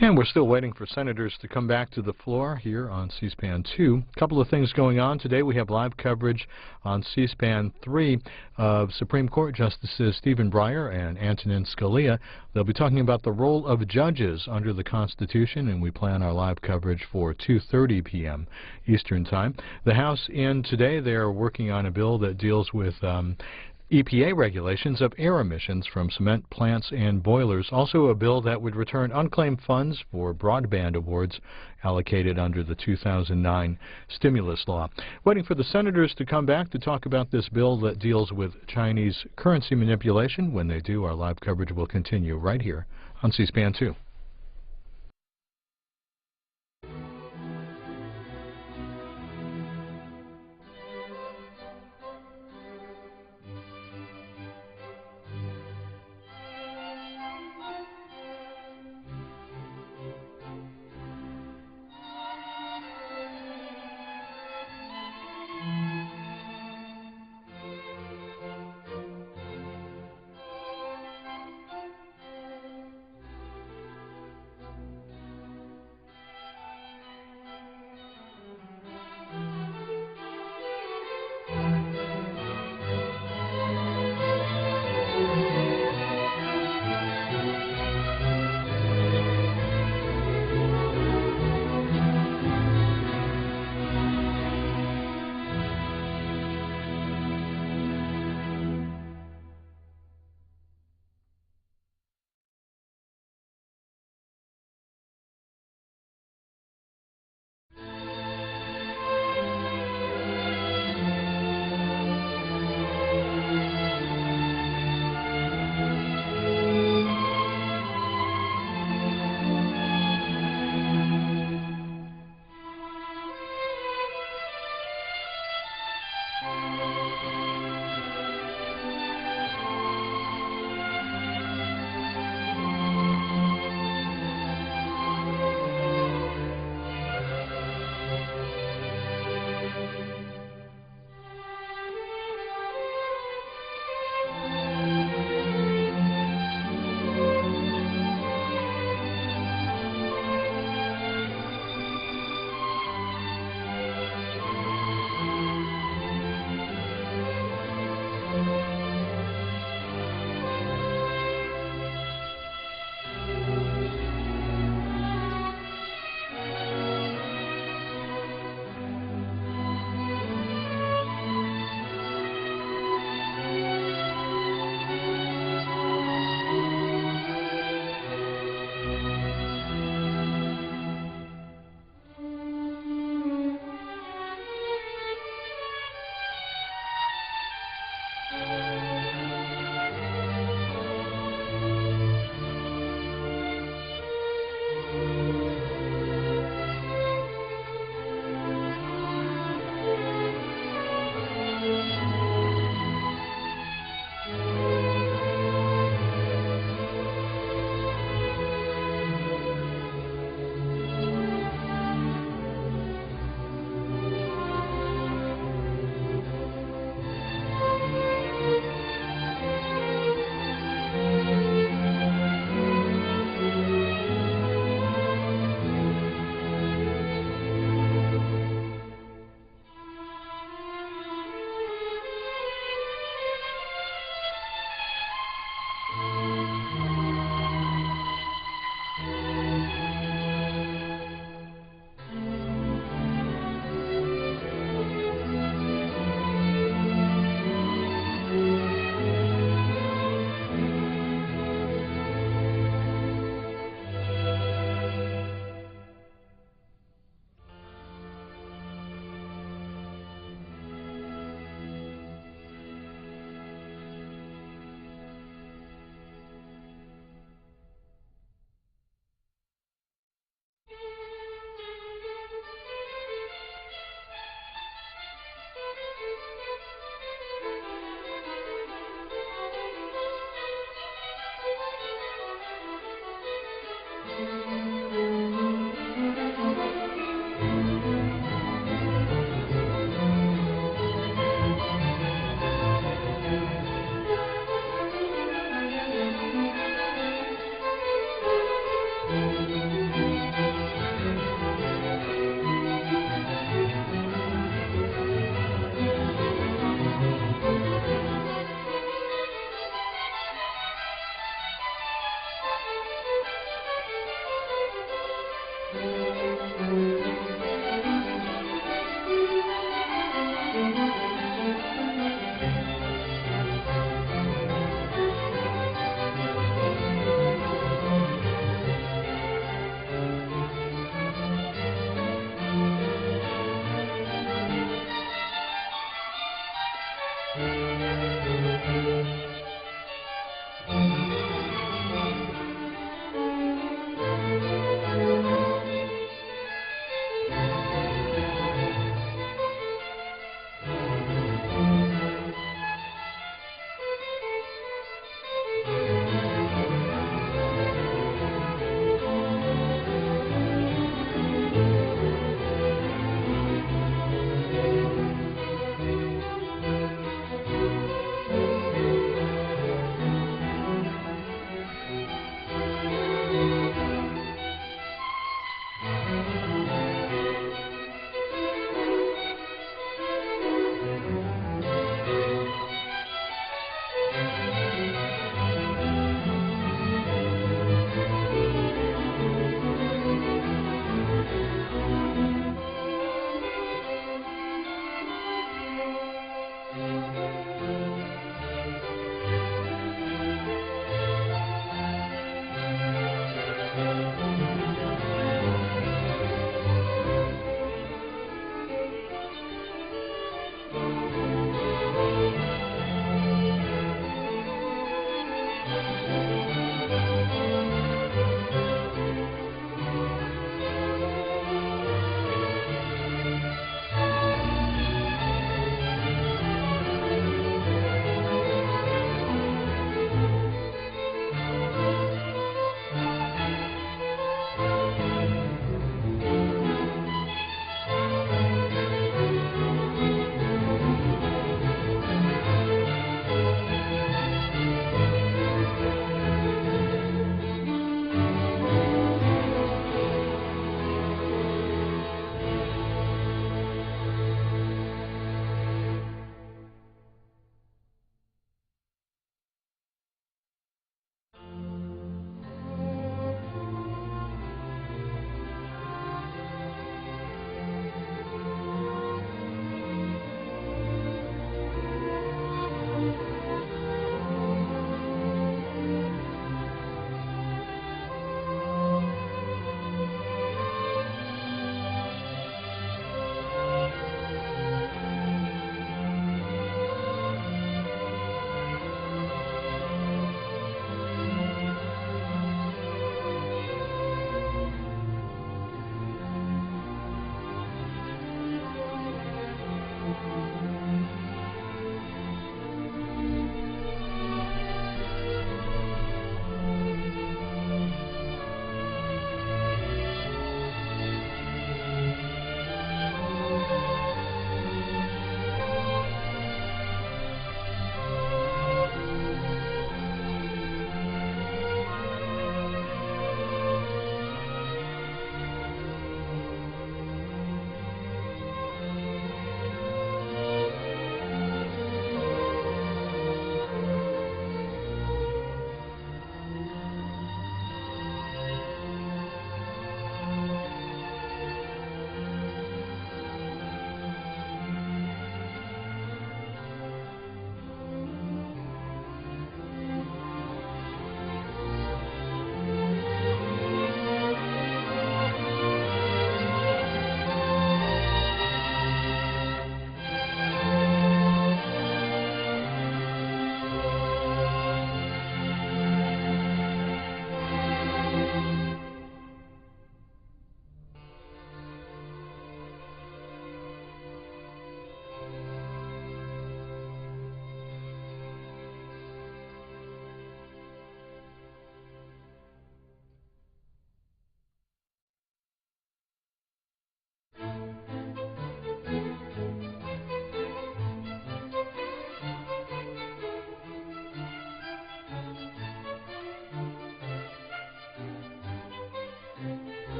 And we're still waiting for senators to come back to the floor here on C-SPAN 2. A couple of things going on today. We have live coverage on C-SPAN 3 of Supreme Court Justices Stephen Breyer and Antonin Scalia. They'll be talking about the role of judges under the Constitution, and we plan our live coverage for 2:30 p.m. Eastern Time. The House in today, they are working on a bill that deals with EPA regulations of air emissions from cement plants and boilers. Also a bill that would return unclaimed funds for broadband awards allocated under the 2009 stimulus law. Waiting for the senators to come back to talk about this bill that deals with Chinese currency manipulation. When they do, our live coverage will continue right here on C-SPAN 2.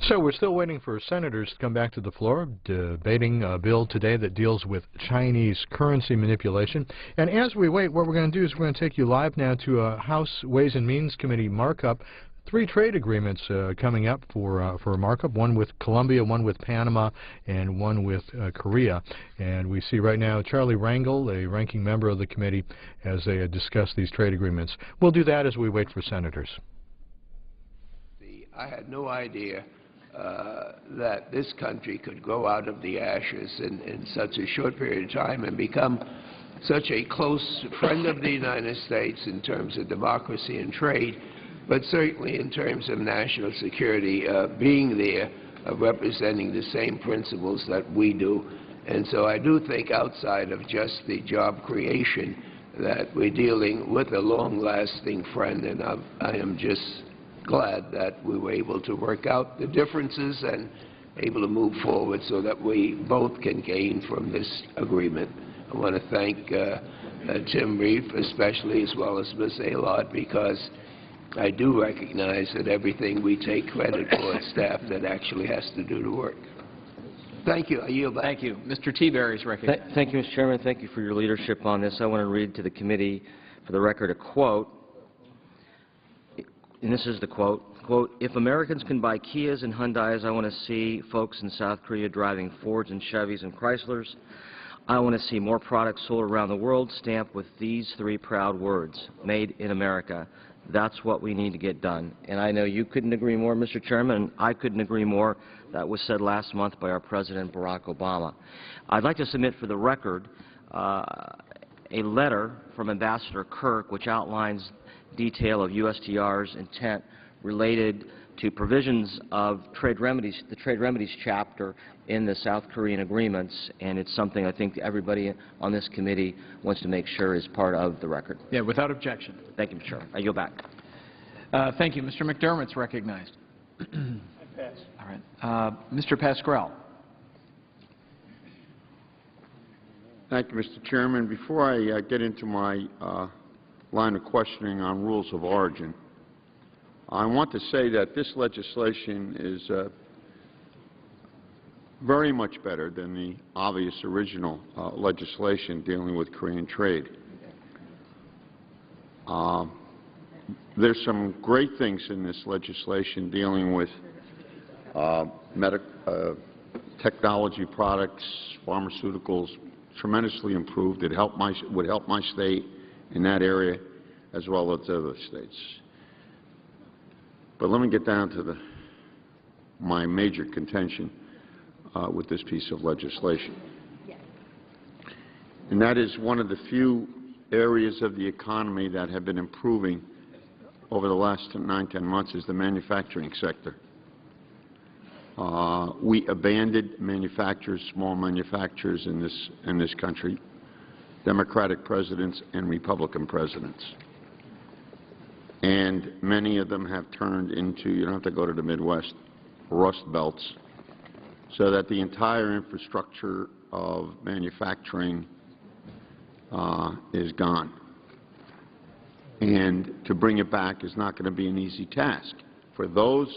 So we're still waiting for senators to come back to the floor, debating a bill today that deals with Chinese currency manipulation. And as we wait, what we're going to do is we're going to take you live now to a House Ways and Means Committee markup. 3 trade agreements coming up for a markup, one with Colombia, one with Panama, and one with Korea. And we see right now Charlie Rangel, a ranking member of the committee, as they discuss these trade agreements. We'll do that as we wait for senators. I had no idea that this country could grow out of the ashes in such a short period of time and become such a close friend of the United States in terms of democracy and trade, but certainly in terms of national security, being there, representing the same principles that we do. And so I do think outside of just the job creation that we're dealing with a long-lasting friend, and I am just glad that we were able to work out the differences and able to move forward so that we both can gain from this agreement. I want to thank Tim Reid especially, as well as Ms. Aylard, because I do recognize that everything we take credit for is staff that actually has to do the work. Thank you. I yield back. Thank you. Mr. Teaberry is recognized. Thank you, Mr. Chairman. Thank you for your leadership on this. I want to read to the committee, for the record, a quote. And this is the quote. Quote, "If Americans can buy Kias and Hyundais, I want to see folks in South Korea driving Fords and Chevys and Chryslers. I want to see more products sold around the world stamped with these 3 proud words, made in America. That's what we need to get done." And I know you couldn't agree more, Mr. Chairman, and I couldn't agree more. That was said last month by our President, Barack Obama. I'd like to submit for the record a letter from Ambassador Kirk which outlines detail of USTR's intent related to provisions of trade remedies, the trade remedies chapter in the South Korean agreements, and it's something I think everybody on this committee wants to make sure is part of the record. Yeah, without objection. Thank you, Mr. Chairman. I yield back. Thank you. Mr. McDermott's recognized. I pass. All right. Mr. Pascrell. Thank you, Mr. Chairman. Before I get into my line of questioning on rules of origin, I want to say that this legislation is very much better than the obvious original legislation dealing with Korean trade. There's some great things in this legislation dealing with technology products, pharmaceuticals, tremendously improved. It would help my state in that area as well as other states. But let me get down to my major contention with this piece of legislation. And that is one of the few areas of the economy that have been improving over the last 9-10 months is the manufacturing sector. We abandoned manufacturers, small manufacturers in this country, Democratic presidents and Republican presidents. And many of them have turned into, you don't have to go to the Midwest, rust belts, so that the entire infrastructure of manufacturing is gone. And to bring it back is not going to be an easy task. For those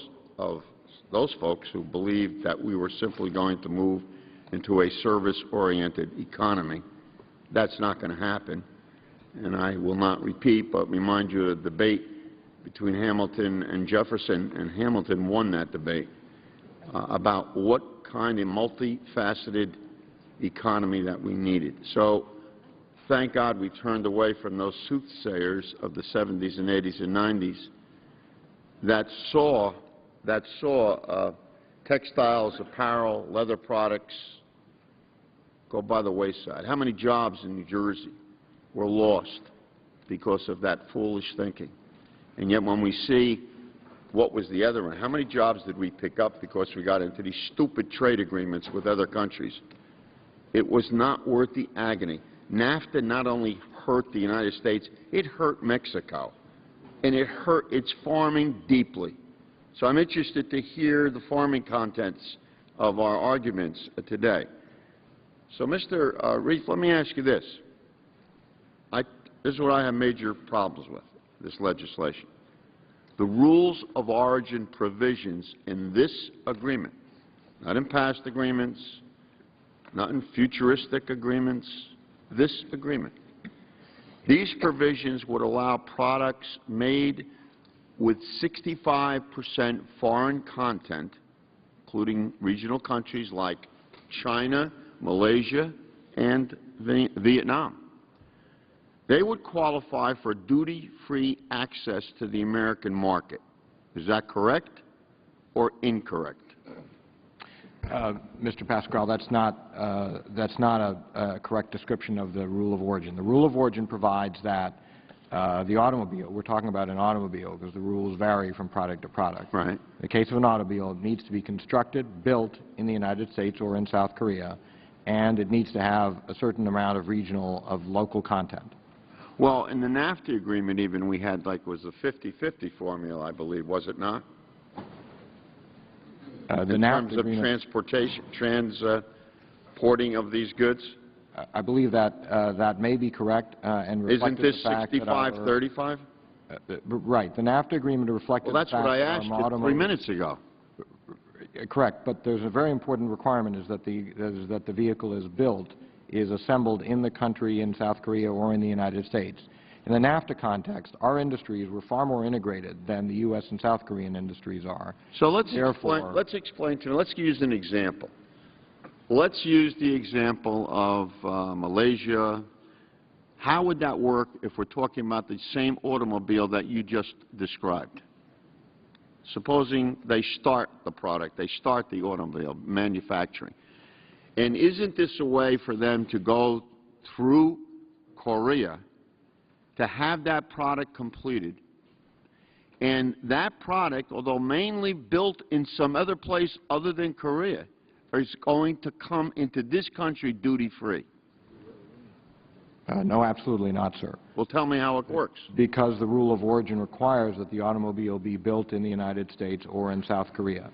folks who believed that we were simply going to move into a service-oriented economy, that's not going to happen. And I will not repeat, but remind you of the debate between Hamilton and Jefferson, and Hamilton won that debate about what kind of multifaceted economy that we needed. So thank God we turned away from those soothsayers of the 70s and 80s and 90s that saw textiles, apparel, leather products go by the wayside. How many jobs in New Jersey were lost because of that foolish thinking? And yet when we see what was the other end, how many jobs did we pick up because we got into these stupid trade agreements with other countries? It was not worth the agony. NAFTA not only hurt the United States, it hurt Mexico. And it hurt its farming deeply. So I'm interested to hear the farming contents of our arguments today. So, Mr. Reid, let me ask you this. This is what I have major problems with, this legislation. the rules of origin provisions in this agreement, not in past agreements, not in futuristic agreements, this agreement. These provisions would allow products made with 65% foreign content, including regional countries like China, Malaysia, and Vietnam. They would qualify for duty-free access to the American market. Is that correct or incorrect? Mr. Pasquale, that's not a correct description of the rule of origin. The rule of origin provides that the automobile, we're talking about an automobile because the rules vary from product to product. Right. In the case of an automobile, it needs to be constructed, built in the United States or in South Korea, and it needs to have a certain amount of local content. Well, in the NAFTA agreement even we had like was a 50-50 formula, I believe, was it not? In terms of transporting of these goods? I believe that that may be correct and reflected Isn't this the fact 65-35? Right. The NAFTA agreement reflected Well, that's what I asked you 3 minutes ago. Correct, but there's a very important requirement is that the vehicle is built, is assembled in the country in South Korea or in the United States. In the NAFTA context, our industries were far more integrated than the U.S. and South Korean industries are. So let's explain to me, let's use an example. Let's use the example of Malaysia. How would that work if we're talking about the same automobile that you just described? Supposing they start the product, they start the automobile manufacturing. And isn't this a way for them to go through Korea to have that product completed? And that product, although mainly built in some other place other than Korea, is going to come into this country duty-free. No, absolutely not, sir. Well, tell me how it works. Because the rule of origin requires that the automobile be built in the United States or in South Korea.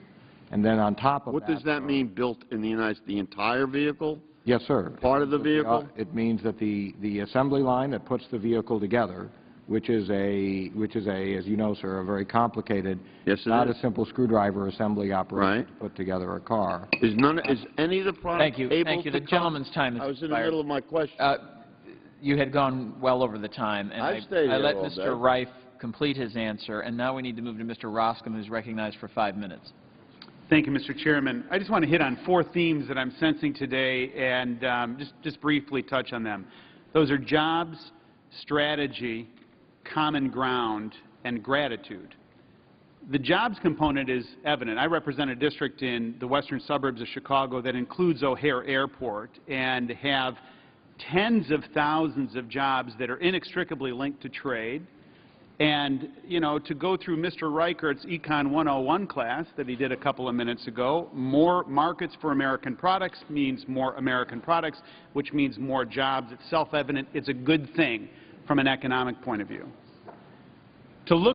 And then on top of that... What does that mean, built in the United States? The entire vehicle? Yes, sir. Part of the vehicle? It means that the assembly line that puts the vehicle together, which is as you know, sir, a very complicated, not a simple screwdriver assembly operation to put together a car. Is any of the product able to Thank you. The gentleman's time has I was in the middle of my question. You had gone well over the time, and I let Mr. Reif complete his answer, and now we need to move to Mr. Roscom, who's recognized for 5 minutes. Thank you, Mr. Chairman. I just want to hit on 4 themes that I'm sensing today and just briefly touch on them. Those are jobs, strategy, common ground, and gratitude. The jobs component is evident. I represent a district in the western suburbs of Chicago that includes O'Hare Airport and have tens of thousands of jobs that are inextricably linked to trade. And, you know, to go through Mr. Reichert's Econ 101 class that he did a couple of minutes ago, more markets for American products means more American products, which means more jobs. It's self-evident. It's a good thing from an economic point of view. To look